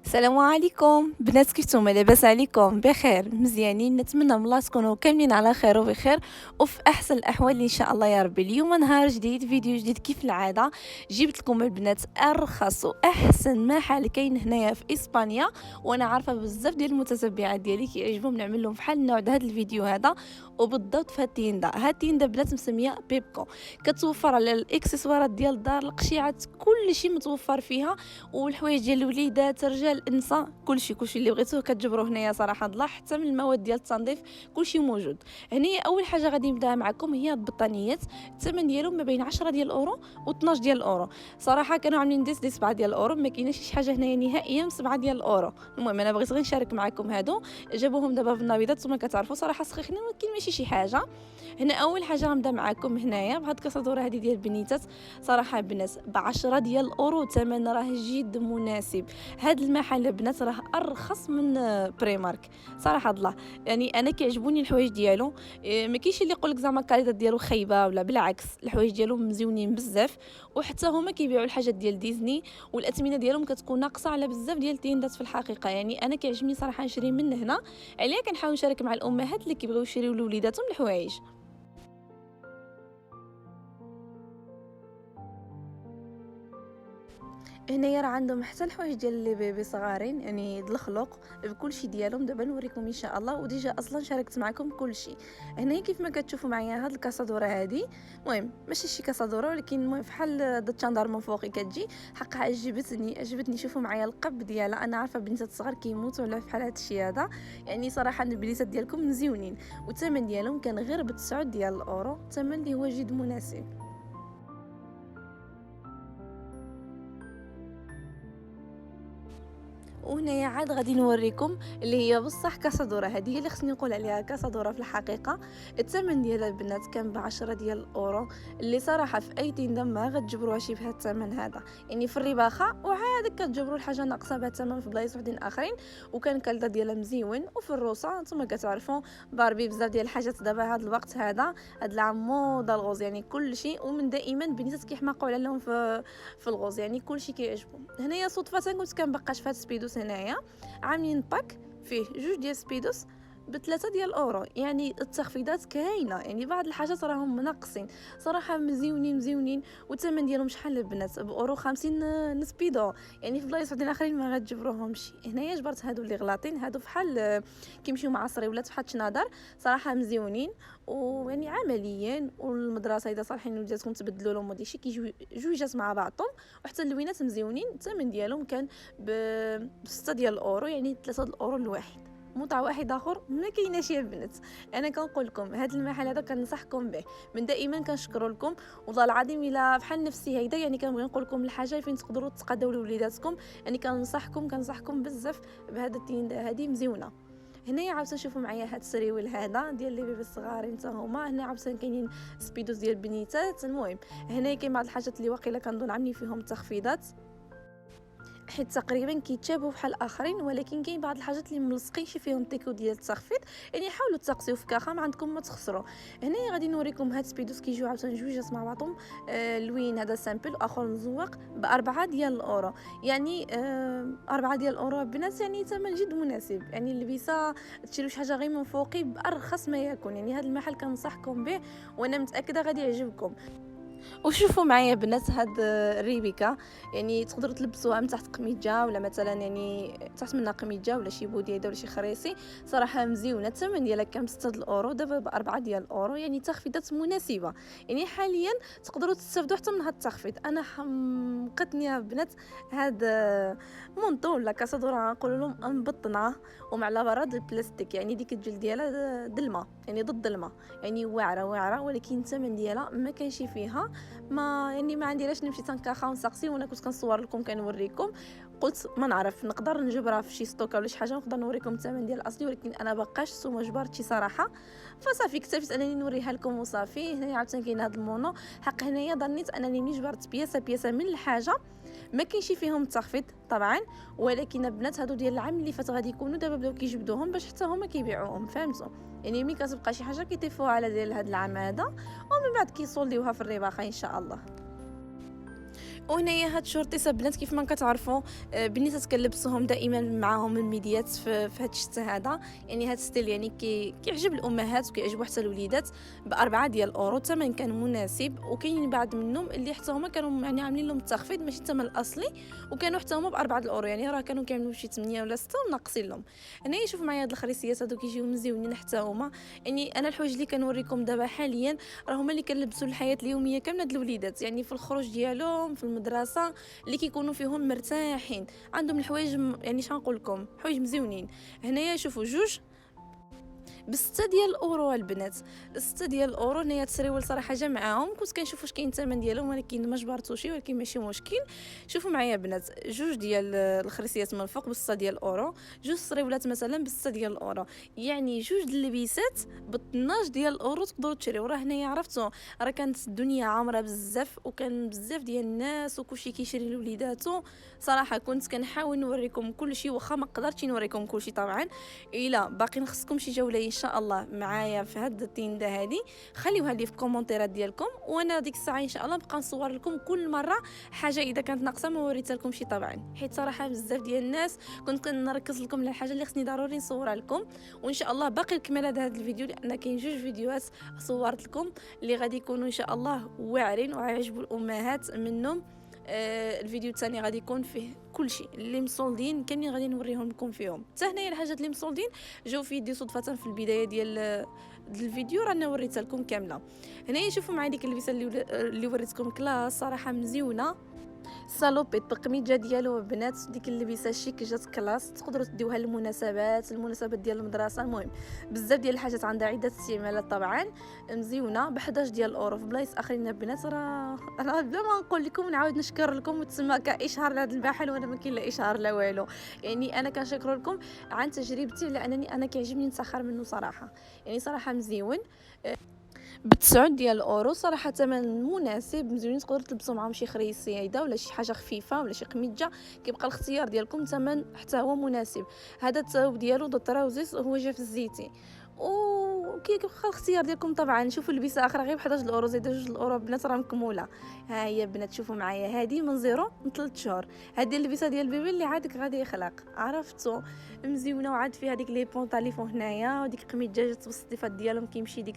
السلام عليكم بنات، كيفتم؟ لاباس عليكم؟ بخير مزيانين؟ نتمنى من الله تكونوا كاملين على خير وبخير وفي احسن الاحوال ان شاء الله يا ربي. اليوم نهار جديد، فيديو جديد كيف العاده. جبت لكم البنات ارخص واحسن محل كاين هنايا في اسبانيا، وانا عارفه بزاف ديال المتتبعات ديالي كيعجبهم نعمل لهم بحال النوع هذا الفيديو هذا، وبالضبط في هاد التيندا بنات مسميه بيبكو. كتوفر على الاكسسوارات ديال الدار، القشيعات، كل شيء متوفر فيها، والحوايج ديال الوليدات، رجال، انسى، كلشي اللي بغيتوه كتجبروه هنايا صراحه الله. حتى من المواد ديال التنظيف كلشي موجود هنا. اول حاجه غادي نبدا معكم هي البطانيات. الثمن ديالهم ما بين 10 ديال الاورو و12 ديال الاورو. صراحه كانوا عاملين دي 7 ديال الاورو، ما كايناش شي حاجه هنايا نهائيا 7 ديال الاورو. المهم انا بغيت غير نشارك معكم هادو، جابوهم دابا في النبيضات ثم كتعرفوا صراحه سخيخين، ولكن ماشي شي حاجه. هنا اول حاجه غنبدا معكم هنايا بهاد الكاسادوره هذه ديال البنيتات. صراحه البنات ب 10 ديال الاورو، ثمن راه جد مناسب. هاد المحل البنات راه ارخص من بريمارك صراحه الله. يعني انا كيعجبوني الحوايج ديالو، ما كاينش اللي يقول لك زعما الكاليتي ديالو خايبه، ولا بالعكس الحوايج ديالو مزيونين بزاف. وحتى هما كيبيعوا الحاجات ديال ديزني، والاثمنه ديالهم كتكون ناقصه على بزاف ديال التيندات في الحقيقه. يعني انا كيعجبني صراحه نشري من هنا، عليا كنحاول نشارك مع الامهات اللي كيبغيو يشريو لوليداتهم الحوايج. هنايا راه عندهم حتى الحوايج ديال لي بيبي صغارين، يعني الخلق بكل شيء ديالهم. دابا نوريكم ان شاء الله، وديجا اصلا شاركت معكم كل شيء. هنايا كيف ما كتشوفوا معايا هاد الكاسادوره هادي، المهم ماشي شي كاسادوره، ولكن المهم فحال د التشاندار من فوق كتجي حقها. عجبتني. شوفوا معايا القب ديالها، انا عارفه بنات الصغار كيموتوا على فحال هاد الشيء هذا. يعني صراحه البليسات ديالكم مزيونين، والثمن ديالهم كان غير ب9 ديال الاورو، ثمن اللي هو جد مناسب. وهنايا عاد غادي نوريكم اللي هي بصح كاسادوره. هذه هي اللي خصني نقول عليها كاسادوره في الحقيقه. الثمن ديالها البنات كان ب10 ديال الاورو، اللي صراحه في اي تيندا ما غتجبروها شي بهذا الثمن هذا. يعني في الرباخه وعاد كتجبروا الحاجه ناقصه بهذا الثمن في بلايص وحدين اخرين. وكان كالدا ديالها مزيون، وفي الروسه نتوما كتعرفوا باربي بزاف ديال الحاجات دابا هذا الوقت هذا، هذا العام موضه الغوز، يعني كل شيء. ومن دائما بنيتات كيحماقوا على لهم في الغوز، يعني كل شيء كيعجبهم. هنايا صدفه كنت كنبقاش في هذا سبيدوس هنايا، عاملين باك فيه 2 ديال سبيدوس ب3 ديال الاورو. يعني التخفيضات كاينه، يعني بعض الحاجات راهم منقصين صراحه، مزيونين. والثمن ديالهم شحال البنات؟ باورو 50 نسبيدو. يعني في بلايص وحدين اخرين ما غتجبروهمش. هنايا جبرت هادو اللي غلاطين، هادو فحال كيمشيو مع الصريولات فحال شنادر، صراحه مزيونين ويعني عمليين. والمدرسه اذا صالحين وليداتكم تبدلوا لهم وديشي كيجيو جويجات مع بعضهم. وحتى اللوينات مزيونين، الثمن ديالهم كان ب6 ديال الاورو، يعني 3 ديال الاورو الواحد. متعه واحد اخر ما كايناش يا البنات. انا كنقول لكم هذا المحل هذا كنصحكم به من دائما، كنشكر لكم والله العظيم. الا بحال نفسي هيدا، يعني كنبغي نقول لكم الحاجه فين تقدروا تقادوا لوليداتكم. يعني كنصحكم بزاف بهذا التين هذه مزيونه. هنايا عاوتاني شوفوا معايا هاد السريول هذا ديال لي بيبي الصغارين حتى هما. هنا عاوتاني كاينين سبيدوس ديال البنيتات. المهم هنايا كاين بعض الحاجات اللي واقيلا كنظن عاملين فيهم تخفيضات، حيت تقريبا كيتشابهوا بحال الاخرين، ولكن كاين بعض الحاجات اللي ملصقين شي فيهم تيكو ديال التخفيض. يعني حاولوا تسقسيو في كاخا ما عندكم ما تخسروا. هنا غادي نوريكم هاد سبيدوس كيجيو عاوتاني جوجات مع بعضهم. لوين هذا سامبل واخر مزوق ب4 ديال الاورو. يعني 4 ديال الاورو بنات، يعني ثمن جد مناسب. يعني اللبسه تشريو شي حاجه غير من فوقي بارخص ما يكون. يعني هذا المحل كنصحكم به، وانا متاكده غادي يعجبكم. وشوفوا معايا بنات هاد الريبيكا، يعني تقدروا تلبسوها من تحت قميجه، ولا مثلا يعني تحت منها قميجه ولا شي بوديه ولا شي خريصي. صراحه مزيونه. الثمن ديالها كان 6 الاورو، دابا ب4 ديال الاورو. يعني تخفيضات مناسبه. يعني حاليا تقدروا تستافدوا حتى من هاد التخفيض. انا حمقتني يا بنات هاد مونطو ولا كاسادوره نقولوا لهم مبطنه ومعلى براد البلاستيك. يعني ديك الجلد ديالها دلمه، يعني ضد الماء، يعني واعره. ولكن الثمن ديالها ما كانش فيها ما، يعني ما عندي علاش نمشي تنكاخا ونسقسي. وانا كنت كنصور لكم كنوريكم، قلت ما نعرف نقدر نجبرها في شي ستوكا ولا شي حاجه نقدر نوريكم الثمن ديال الاصلي. ولكن انا باقاش سوما جبرتي صراحه، فصافي اكتفيت انني نوريها لكم وصافي. هنا عاوتاني كاين هذا المونو. حق هنايا ظنيت انني ملي جبرت بياسه من الحاجه ما كاينش فيهم التخفيض طبعا. ولكن البنات هادو ديال العام اللي فات غادي يكونوا دابا بداو كيجبدوهم باش حتى هما كيبيعوهم، فهمتوا؟ يعني ملي كتبقى شي حاجه كيطيفوها على ديال هذا العام هذا، ومن بعد كيصولديوها في الرباخه ان شاء الله. وهنايا هاد الشورتيصه بنات كيف ما كتعرفوا بالنسبه كنلبسوهم دائما معاهم الميديات في هاد الشتا هذا. يعني هاد ستيل يعني كيعجب الامهات وكيعجبوا حتى الوليدات. ب4 ديال الاورو الثمن كان مناسب، وكاين بعض منهم اللي حتى هما كانوا يعني عاملين لهم التخفيض ماشي الثمن الاصلي، وكانوا حتى هما ب4 الاورو، يعني راه كانوا كيعملوا شي 8 ولا 6 وناقصين لهم. هنايا شوفوا معايا هاد الخريسيات هادو كيجيو مزيونين حتى هما. يعني انا الحوايج اللي كنوريكم دابا حاليا راه هما اللي كنلبسوا الحياه اليوميه كامله د الوليدات، يعني في الخروج ديالهم في المدرسه اللي كيكونوا فيهم مرتاحين، عندهم الحوايج يعني شنقول لكم حوايج مزيونين. هنايا شوفوا جوج ب6 ديال الاورو البنات. 6 ديال الاورو هنايا التسريول صراحه جا معاهم، كنت كنشوف واش كاين الثمن ديالهم ولكن ما جبرتوش، ولكن ماشي مشكل. شوفوا معايا بنات جوج ديال الخريسيات من الفوق ب6 ديال الاورو، جوج صريولات مثلا ب6 ديال الاورو، يعني جوج د اللبيسات ب 12 ديال الاورو تقدروا تشريو. راه هنايا عرفتوا راه كانت الدنيا عامره بزاف، وكان بزاف ديال الناس وكلشي كيشري لوليداتو. صراحه كنت كنحاول نوريكم كلشي، واخا ما قدرتش نوريكم كلشي طبعا. الا باقي خصكم شي جوله ان شاء الله معايا في هاد التيندا هادي، خليوها لي في الكومونتيرات ديالكم، وانا ديك الساعه ان شاء الله نبقى نصور لكم كل مره حاجه اذا كانت ناقصه ما وريتها لكم شي طبعا، حيت صراحه بزاف ديال الناس كنت كنركز لكم على الحاجه اللي خصني ضروري نصورها لكم. وان شاء الله باقي الكماله هذا الفيديو لان كاين جوج فيديوهات صورت لكم اللي غادي يكونوا ان شاء الله واعرين وغيعجبوا الامهات منهم. الفيديو الثاني غادي يكون فيه كل شيء اللي مصولدين كاملين غادي نوريهم لكم فيهم. حتى هنايا الحاجات اللي مصولدين جاو في يدي صدفه في البدايه ديال الفيديو رانا وريتها لكم كامله. هنايا شوفوا معايا ديك اللبسه اللي وريتكم كلاس صراحه مزيونه، سالوبيت بالقميجه ديالو بنات، ديك اللبسه شيك جات كلاس، تقدروا تديوها المناسبات ديال المدرسه. المهم بزاف ديال الحاجات عندها عده استعمالات طبعا مزيونه ب 11 ديال الاورو. في بلايص اخرين البنات راه انا بلا ما نقول لكم نعاود نشكر لكم وتسمى كاشهار لهذا المحل، وانا ما كاين لا اشهار لا والو. يعني انا كنشكر لكم عن تجربتي لانني انا كيعجبني نسخر منه صراحه، يعني صراحه مزيون. ب9 ديال الاورو صراحه ثمن مناسب مزيون، تقدروا تلبسوا معاهم شي خريسيده ولا شي حاجه خفيفه ولا شي قميجه، كيبقى الاختيار ديالكم. ثمن حتى هو مناسب. هذا الثوب ديالو د التراوزيس هو جا في الزيتي، وكيبقى الاختيار ديالكم طبعا. شوفوا لبسه اخرى غير ب 11 الاورو زائد 2 الاورو بنات راه مكموله. ها هي بنات شوفوا معايا هذه من 0 ل 3 شهور، هذه اللبسه ديال البيبي اللي عادك غادي يخلق عرفتوا مزيونه، وعاد فيها ديك لي بونطالي فوق هنايا وديك قميجه جات بالصديفات ديالهم كيمشي ديك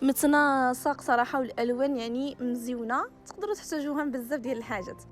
متناسق صراحه، والالوان يعني مزيونه تقدروا تحتاجوها بزاف ديال الحاجات.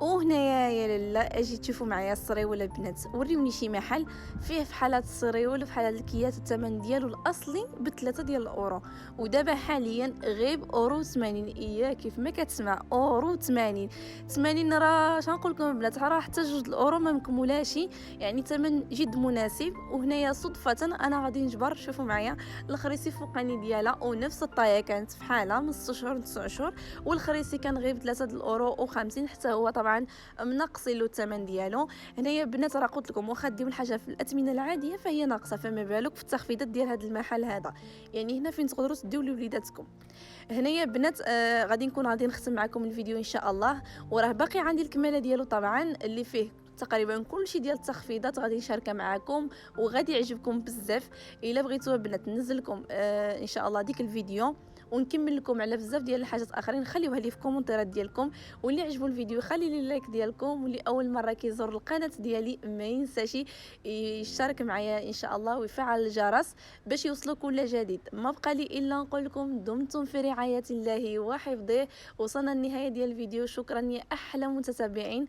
وهنايا يا لالا اجي تشوفوا معايا الصريول البنات، وريوني شي محل فيه في حالات الصريول وفي حالات الكيات الثمن ديالو الاصلي ب3 ديال الاورو، ودابا حاليا غير اورو 80. كيف ما كتسمع اورو 80. 80 راه شنقول لكم البنات راه حتى 2 الاورو ما مكمولاش، يعني ثمن جد مناسب. وهنايا صدفه انا غادي نجبر شوفوا معايا الخريسي فوقاني ديالها ونفس الطايه كانت في حالها من 6 شهور ل 9 شهور، والخريسي كان غير ب3 الاورو و50 حتى هو طبعا منقصين له الثمن ديالو. هنايا بنات راه قلت لكم واخا ديو الحاجه في الاثمنه العاديه فهي ناقصه، فما بالك في التخفيضات ديال هذا المحل هذا، يعني هنا فين تقدروا تديو لوليداتكم. هنايا بنات غادي نختم معكم الفيديو ان شاء الله، وراه باقي عندي الكماله ديالو طبعا اللي فيه تقريبا كلشي ديال التخفيضات غادي نشاركها معكم وغادي يعجبكم بزاف. الا بغيتوا بنات ننزل لكم ان شاء الله ديك الفيديو ونكمل لكم على بزاف ديال الحاجات اخرين، خليوها لي في الكومونتيرات ديالكم. واللي عجبو الفيديو خلي لي لايك ديالكم، واللي اول مره كيزور القناه ديالي ما ينساش يشترك معايا ان شاء الله ويفعل الجرس باش يوصلوا كل جديد. ما بقى لي الا نقول لكم دمتم في رعايه الله وحفظه. وصلنا للنهايه ديال الفيديو، شكرا يا احلى متتابعين.